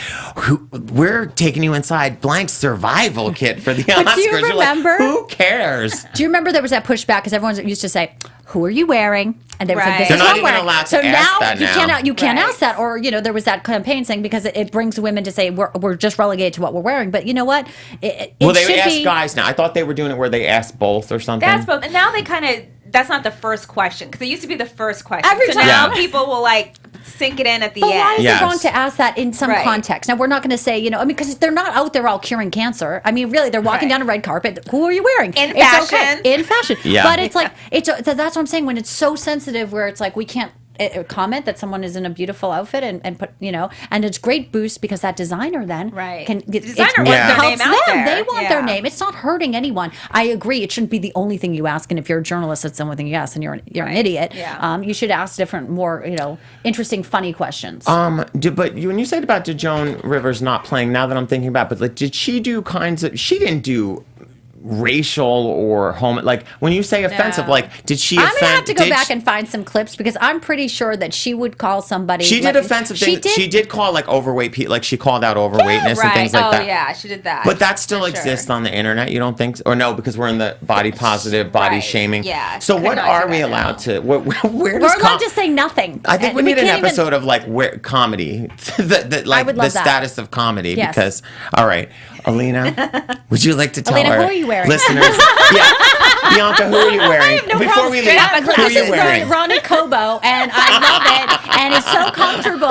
we're taking you inside blank survival kit for the Oscars. Do you remember? Like, who cares? Do you remember there was that pushback because everyone used to say, who are you wearing? And they would say, this They're is not what I'm even wearing. allowed to ask that now. You can't ask that. Or, there was that campaign saying because it brings women to say we're just relegated to what we're wearing. But you know what? They ask guys now. I thought they were doing it where they asked both or something. That's both. And now they kind of, that's not the first question because it used to be the first question. Every time. Now people will sink it in at the end. But why is it wrong to ask that in some context? Now, we're not going to say, because they're not out there all curing cancer. I mean, really, they're walking down a red carpet. Who are you wearing? In fashion. Okay. In fashion. Yeah. But it's like, that's what I'm saying, when it's so sensitive where it's like we can't comment that someone is in a beautiful outfit and put, and it's great boost because that designer then can the designer wants their helps name out them. there. They want their name. It's not hurting anyone. I agree. It shouldn't be the only thing you ask. And if you're a journalist, it's the only thing you ask, and you're an idiot. Yeah. You should ask different, more interesting, funny questions. But when you said about Joan Rivers not playing, now that I'm thinking about it, but like, did she do she didn't do racial or when you say offensive, did she offend? I'm gonna have to go back and find some clips because I'm pretty sure that she would call somebody. She did offensive things. She did call overweight people, she called out overweightness and things like that. Oh yeah, she did that. But that still exists on the internet. You don't think or no, because we're in the body positive, body shaming. Yeah. So what are we allowed to? Where we're allowed to say nothing. I think we need an episode of comedy, the status of comedy. Yes. Because all right, Alina, would you like to tell Alina, our who are you wearing? Listeners? Yeah, Bianca, who are you wearing? I have no Before problem. we leave, who are This you is wearing? Ronnie Kobo, and I love it, and it's so comfortable.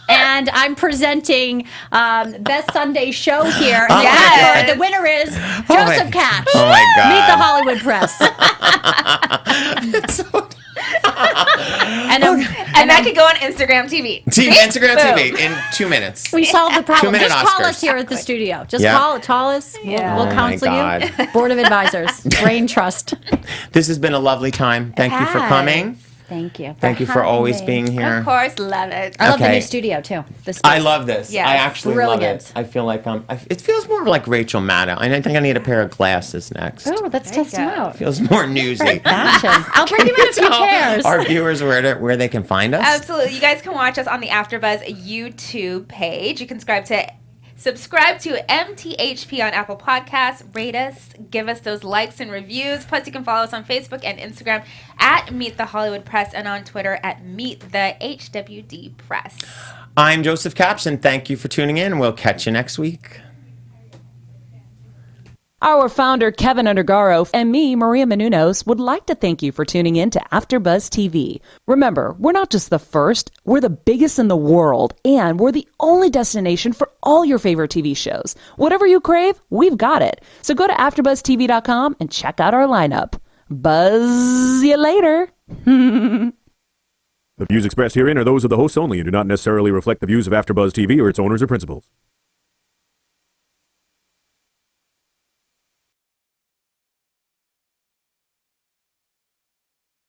And I'm presenting Best Sunday Show here. Yes. The winner is Joseph Kapsch. Oh my God! Meet the Hollywood Press. and that could go on Instagram TV. Instagram TV in 2 minutes. We solved the problem. 2-minute Just call Oscars. us here at the studio. Just call us. Yeah. We'll Oh my counsel God. you. Board of Advisors. Brain Trust. This has been a lovely time. Thank you for coming. Thank you. Thank you for always being here. Of course, love it. I love the Okay. new studio too. The space. I love this. Yes. I actually love Brilliant. it. I feel like it feels more like Rachel Maddow. And I think I need a pair of glasses next. Oh, let's test them out. Feels more newsy. Fashion. I'll bring you in a few Tell chairs. our viewers where they can find us. Absolutely. You guys can watch us on the AfterBuzz YouTube page. You can subscribe to MTHP on Apple Podcasts. Rate us. Give us those likes and reviews. Plus, you can follow us on Facebook and Instagram at Meet the Hollywood Press and on Twitter at Meet the HWD Press. I'm Joseph Kapsch, and thank you for tuning in. We'll catch you next week. Our founder, Keven Undergaro, and me, Maria Menounos, would like to thank you for tuning in to AfterBuzz TV. Remember, we're not just the first, we're the biggest in the world, and we're the only destination for all your favorite TV shows. Whatever you crave, we've got it. So go to AfterBuzzTV.com and check out our lineup. Buzz you later. The views expressed herein are those of the hosts only and do not necessarily reflect the views of AfterBuzz TV or its owners or principals.